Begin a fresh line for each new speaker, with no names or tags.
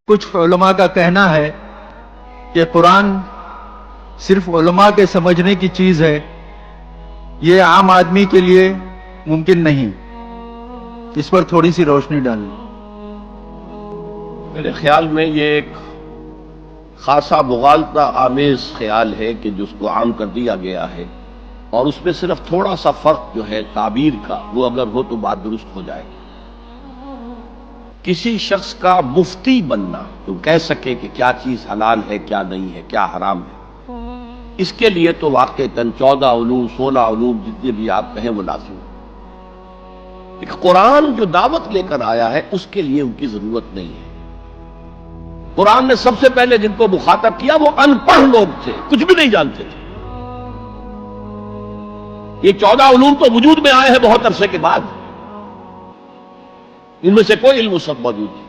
कुछ उलमा का कहना है कि कुरान सिर्फ उलमा के समझने की चीज है, ये आम आदमी के लिए मुमकिन नहीं। इस पर थोड़ी सी रोशनी डालें।
मेरे ख्याल में ये एक खासा मुगालता आमेज ख्याल है कि जिसको आम कर दिया गया है, और उसमें सिर्फ थोड़ा सा फर्क जो है ताबीर का, वो अगर हो तो बात दुरुस्त हो जाएगी। किसी शख्स का मुफ्ती बनना, तो कह सके कि क्या चीज हलाल है, क्या नहीं है, क्या हराम है, इसके लिए तो वाक़ईतन 14 उलूम 16 उलूम जितने भी आप कहें वो लाज़िम है। लेकिन कुरान जो दावत लेकर आया है उसके लिए उनकी जरूरत नहीं है। कुरान ने सबसे पहले जिनको मुखातब किया वो अनपढ़ लोग थे, कुछ भी नहीं जानते थे। ये 14 उलूम तो वजूद में आए हैं बहुत अरसे के बाद, इनमें से कोई इल्म सब मौजूद नहीं।